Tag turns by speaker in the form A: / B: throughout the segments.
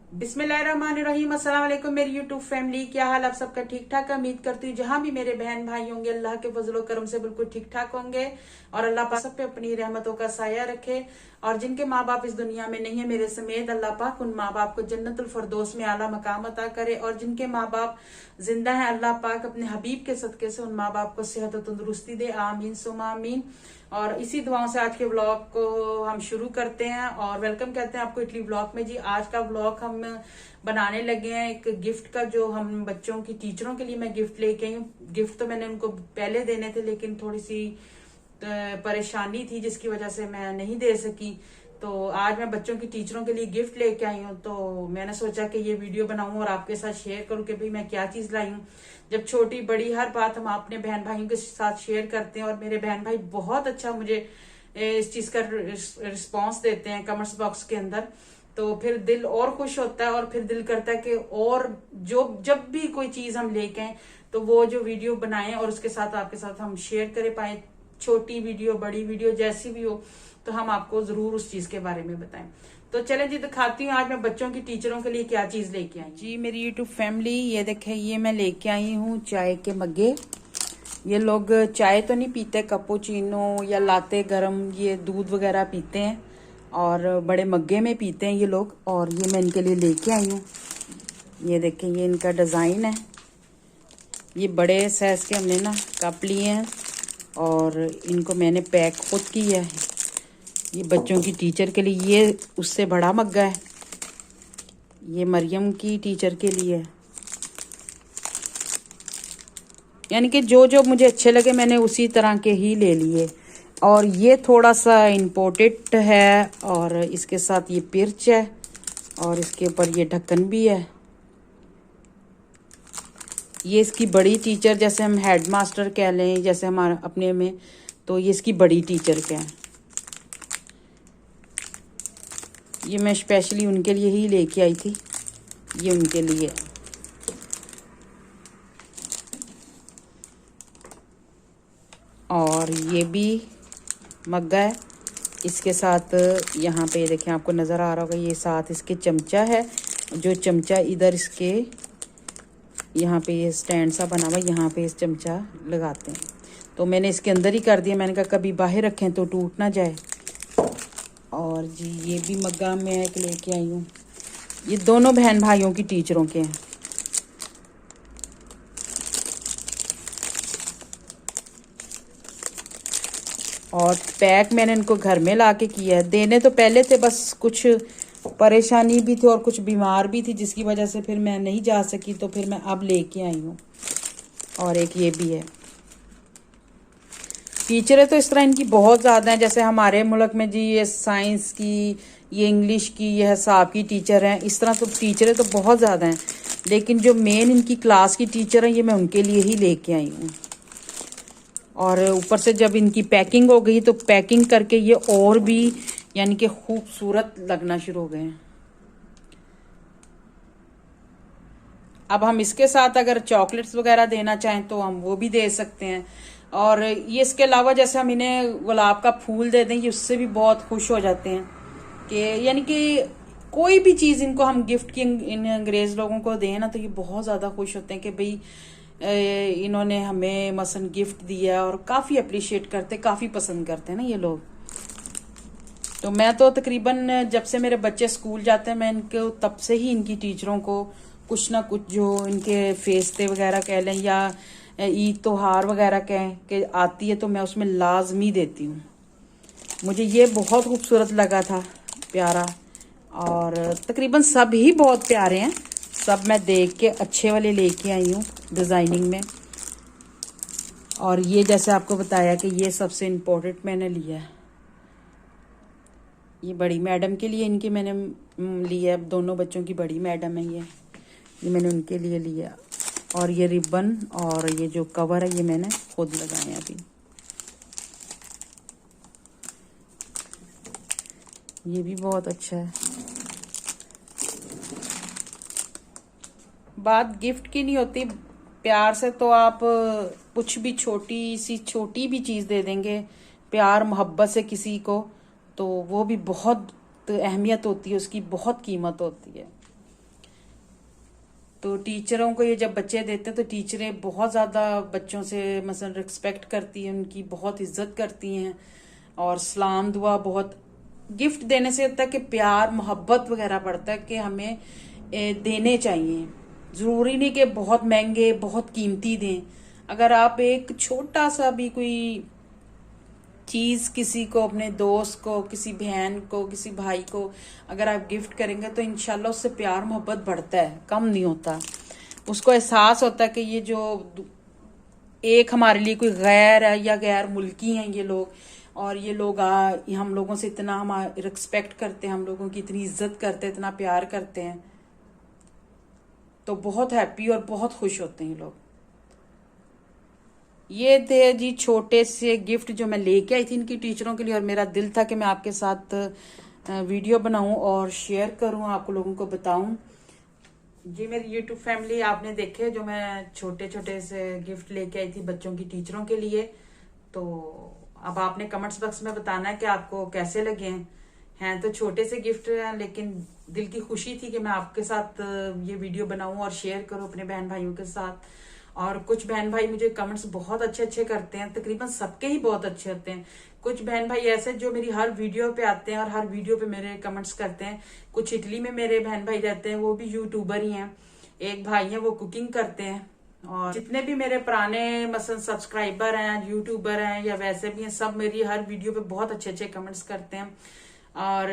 A: बिस्मिल्लाहिर्रहमानिर्रहीम। अस्सलाम वालेकुम मेरी यूट्यूब फैमिली, क्या हाल आप सबका? ठीक ठाक उम्मीद करती हूँ जहां भी मेरे बहन भाई होंगे अल्लाह के फजलो करम से बिल्कुल ठीक ठाक होंगे और अल्लाह पाक सब पे अपनी रहमतों का साया रखे। और जिनके माँ बाप इस दुनिया में नहीं है मेरे समेत, अल्लाह पाक उन माँ बाप को जन्नतुल फरदौस में आला मकाम अता करे। और जिनके माँ बाप जिंदा है अल्लाह पाक अपने हबीब के सदके से उन माँ बाप को सेहत और तंदुरुस्ती दे, आमीन सुमा आमीन। और इसी दुआओं से आज के व्लॉग को हम शुरू करते हैं और वेलकम कहते हैं आपको इटली व्लॉग में। जी आज का व्लॉग हम बनाने लगे हैं एक गिफ्ट का, जो हम बच्चों की टीचरों के लिए मैं गिफ्ट लेके आई हूँ। गिफ्ट तो मैंने उनको पहले देने थे लेकिन थोड़ी सी परेशानी थी जिसकी वजह से मैं नहीं दे सकी। तो आज मैं बच्चों की टीचरों के लिए गिफ्ट लेके आई हूँ, तो मैंने सोचा कि ये वीडियो बनाऊं और आपके साथ शेयर करूं कि भाई मैं क्या चीज लाई हूँ। जब छोटी बड़ी हर बात हम अपने बहन भाइयों के साथ शेयर करते हैं और मेरे बहन भाई बहुत अच्छा मुझे इस चीज का रिस्पॉन्स देते हैं कमेंट्स बॉक्स के अंदर, तो फिर दिल और खुश होता है और फिर दिल करता है कि और जो जब भी कोई चीज हम लेके आए तो वो जो वीडियो बनाएं और उसके साथ आपके साथ हम शेयर कर पाए, छोटी वीडियो बड़ी वीडियो जैसी भी हो, तो हम आपको जरूर उस चीज के बारे में बताएं। तो चले जी दिखाती हूँ आज मैं बच्चों की टीचरों के लिए क्या चीज लेके आई। जी मेरी यूट्यूब फैमिली, ये देखे ये मैं लेके आई हूँ चाय के मग्गे। ये लोग चाय तो नहीं पीते, कैपुचिनो या लाते गरम ये दूध वगैरह पीते हैं और बड़े मग्गे में पीते हैं ये लोग। और ये मैं इनके लिए लेके आई हूँ। ये देखें ये इनका डिज़ाइन है। ये बड़े साइज के हमने ना कप लिए हैं और इनको मैंने पैक खुद किया है। ये बच्चों की टीचर के लिए, ये उससे बड़ा मग्गा है, ये मरियम की टीचर के लिए है। यानी कि जो जो मुझे अच्छे लगे मैंने उसी तरह के ही ले लिए। और ये थोड़ा सा इम्पोर्टेड है और इसके साथ ये पिर्च है और इसके ऊपर ये ढक्कन भी है। ये इसकी बड़ी टीचर, जैसे हम हेड मास्टर कह लें जैसे हमारे अपने में, तो ये इसकी बड़ी टीचर के हैं। ये मैं स्पेशली उनके लिए ही लेके आई थी, ये उनके लिए। और ये भी मग्गा है, इसके साथ यहाँ पे देखें आपको नज़र आ रहा होगा, ये साथ इसके चमचा है। जो चमचा इधर इसके यहाँ पे ये स्टैंड सा बना हुआ, यहाँ पे इस चमचा लगाते हैं। तो मैंने इसके अंदर ही कर दिया, मैंने कहा कभी बाहर रखें तो टूट ना जाए। और जी ये भी मग्गा मैं एक लेके आई हूँ। ये दोनों बहन भाइयों की टीचरों के हैं। और पैक मैंने इनको घर में ला के किया है। देने तो पहले थे, बस कुछ परेशानी भी थी और कुछ बीमार भी थी जिसकी वजह से फिर मैं नहीं जा सकी, तो फिर मैं अब लेके आई हूँ। और एक ये भी है। टीचरें तो इस तरह इनकी बहुत ज़्यादा हैं, जैसे हमारे मुल्क में जी ये साइंस की, ये इंग्लिश की, ये हिसाब की टीचर हैं। इस तरह तो टीचरें तो बहुत ज़्यादा हैं, लेकिन जो मेन इनकी क्लास की टीचर हैं ये मैं उनके लिए ही लेके आई हूँ। और ऊपर से जब इनकी पैकिंग हो गई तो पैकिंग करके ये और भी यानी कि खूबसूरत लगना शुरू हो गए हैं। अब हम इसके साथ अगर चॉकलेट्स वगैरह देना चाहें तो हम वो भी दे सकते हैं। और ये इसके अलावा जैसे हम इन्हें गुलाब का फूल दे दें, ये उससे भी बहुत खुश हो जाते हैं कि यानी कि कोई भी चीज़ इनको हम गिफ्ट की इन अंग्रेज लोगों को दें ना तो ये बहुत ज़्यादा खुश होते हैं कि भाई इन्होंने हमें मसन गिफ्ट दिया, और काफ़ी अप्रिशिएट करते, काफ़ी पसंद करते हैं ना ये लोग। तो मैं तो तकरीबन जब से मेरे बच्चे स्कूल जाते हैं मैं इनको तब से ही इनकी टीचरों को कुछ ना कुछ, जो इनके फेस्ते वगैरह कह लें या ईद त्योहार वगैरह कहें कि आती है, तो मैं उसमें लाजमी देती हूँ। मुझे ये बहुत खूबसूरत लगा था, प्यारा। और तकरीबन सब ही बहुत प्यारे हैं, सब मैं देख के अच्छे वाले लेके आई हूँ डिज़ाइनिंग में। और ये जैसे आपको बताया कि ये सबसे इम्पोर्टेंट मैंने लिया है, ये बड़ी मैडम के लिए इनकी मैंने लिया है। दोनों बच्चों की बड़ी मैडम है ये मैंने उनके लिए लिया। और ये रिबन और ये जो कवर है ये मैंने खुद लगाए अभी। ये भी बहुत अच्छा है। बात गिफ्ट की नहीं होती, प्यार से तो आप कुछ भी छोटी भी चीज़ दे देंगे प्यार मोहब्बत से किसी को, तो वो भी बहुत अहमियत होती है, उसकी बहुत कीमत होती है। तो टीचरों को ये जब बच्चे देते हैं तो टीचरें बहुत ज़्यादा बच्चों से मसलन रिस्पेक्ट करती हैं, उनकी बहुत इज्जत करती हैं और सलाम दुआ बहुत। गिफ्ट देने से होता है कि प्यार मोहब्बत वगैरह बढ़ता है कि हमें देने चाहिए। ज़रूरी नहीं कि बहुत महंगे बहुत कीमती दें। अगर आप एक छोटा सा भी कोई चीज़ किसी को, अपने दोस्त को, किसी बहन को, किसी भाई को अगर आप गिफ्ट करेंगे तो इंशाल्लाह उससे प्यार मोहब्बत बढ़ता है, कम नहीं होता। उसको एहसास होता है कि ये जो एक हमारे लिए कोई गैर है या गैर मुल्की हैं ये लोग, और ये लोग हम लोगों से इतना हम रिस्पेक्ट करते हैं, हम लोगों की इतनी इज्जत करते हैं, इतना प्यार करते हैं, तो बहुत हैप्पी और बहुत खुश होते हैं ये लोग। ये थे जी छोटे से गिफ्ट जो मैं लेके आई थी इनकी टीचरों के लिए, और मेरा दिल था कि मैं आपके साथ वीडियो बनाऊं और शेयर करूं, आप लोगों को बताऊं। जी मेरी यूट्यूब फैमिली, आपने देखे जो मैं छोटे छोटे से गिफ्ट लेके आई थी बच्चों की टीचरों के लिए। तो अब आपने कमेंट्स बॉक्स में बताना है कि आपको कैसे लगे हैं। तो छोटे से गिफ्ट हैं, लेकिन दिल की खुशी थी कि मैं आपके साथ ये वीडियो बनाऊं और शेयर करूं अपने बहन भाइयों के साथ। और कुछ बहन भाई मुझे कमेंट्स बहुत अच्छे अच्छे करते हैं, तकरीबन सबके ही बहुत अच्छे होते हैं। कुछ बहन भाई ऐसे जो मेरी हर वीडियो पे आते हैं और हर वीडियो पे मेरे कमेंट्स करते हैं। कुछ इटली में मेरे बहन भाई रहते हैं, वो भी यूट्यूबर ही हैं। एक भाई हैं वो कुकिंग करते हैं। और जितने भी मेरे पुराने मसलन सब्सक्राइबर हैं, यूट्यूबर हैं या वैसे भी हैं, सब मेरी हर वीडियो पे बहुत अच्छे अच्छे कमेंट्स करते हैं। और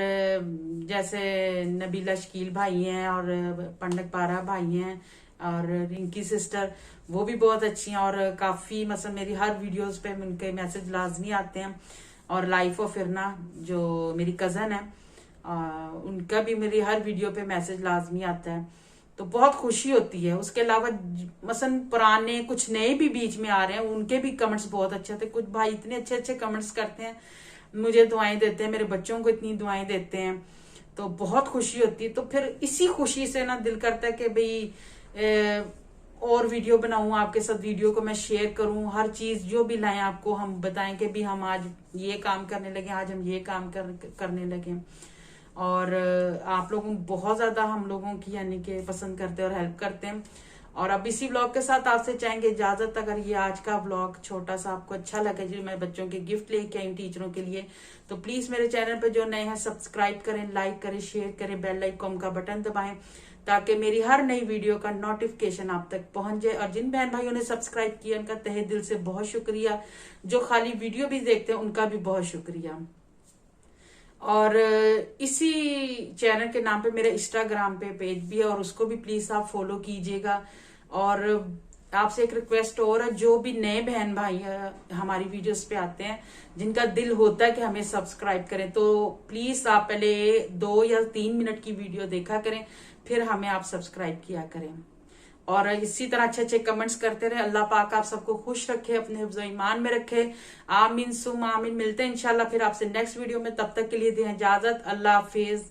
A: जैसे नबीला शकील भाई हैं और पंडित पारा भाई हैं और रिंकी सिस्टर, वो भी बहुत अच्छी हैं। और काफी मतलब मेरी हर वीडियोस पे उनके मैसेज लाजमी आते हैं। और लाइफ ऑफ इरना जो मेरी कजन है, उनका भी मेरी हर वीडियो पे मैसेज लाजमी आता है, तो बहुत खुशी होती है। उसके अलावा मसन पुराने कुछ नए भी बीच में आ रहे हैं, उनके भी कमेंट्स बहुत अच्छे थे। कुछ भाई इतने अच्छे अच्छे कमेंट्स करते हैं, मुझे दुआएं देते हैं, मेरे बच्चों को इतनी दुआएं देते हैं, तो बहुत खुशी होती है। तो फिर इसी खुशी से ना दिल करता है कि भाई और वीडियो बनाऊं, आपके साथ वीडियो को मैं शेयर करूं, हर चीज जो भी लाएं आपको हम बताएं कि भी हम आज ये काम करने लगे, आज हम ये काम करने लगे। और आप लोग बहुत ज्यादा हम लोगों की यानी कि पसंद करते हैं और हेल्प करते हैं। और अब इसी व्लॉग के साथ आपसे चाहेंगे इजाजत। अगर ये आज का व्लॉग छोटा सा आपको अच्छा लगे, जो मैं बच्चों के गिफ्ट लेके आई टीचरों के लिए, तो प्लीज मेरे चैनल पर जो नए हैं सब्सक्राइब करें, लाइक करें, शेयर करें, बेल आइकन का बटन दबाएं ताकि मेरी हर नई वीडियो का नोटिफिकेशन आप तक पहुंच जाए। और जिन बहन भाइयों ने सब्सक्राइब किया उनका तहे दिल से बहुत शुक्रिया। जो खाली वीडियो भी देखते हैं उनका भी बहुत शुक्रिया। और इसी चैनल के नाम पे मेरा इंस्टाग्राम पे पेज भी है, और उसको भी प्लीज आप फॉलो कीजिएगा। और आपसे एक रिक्वेस्ट और है, जो भी नए बहन भाई हमारी वीडियोस पे आते हैं, जिनका दिल होता है कि हमें सब्सक्राइब करें, तो प्लीज आप पहले 2 या 3 मिनट की वीडियो देखा करें, फिर हमें आप सब्सक्राइब किया करें। और इसी तरह अच्छे अच्छे कमेंट्स करते रहे। अल्लाह पाक आप सबको खुश रखे, अपने हिफ्ज़ ईमान में रखे। आमीन सुम आमीन। मिलते हैं इंशाल्लाह फिर आपसे नेक्स्ट वीडियो में, तब तक के लिए दें इजाजत। अल्लाह हाफिज।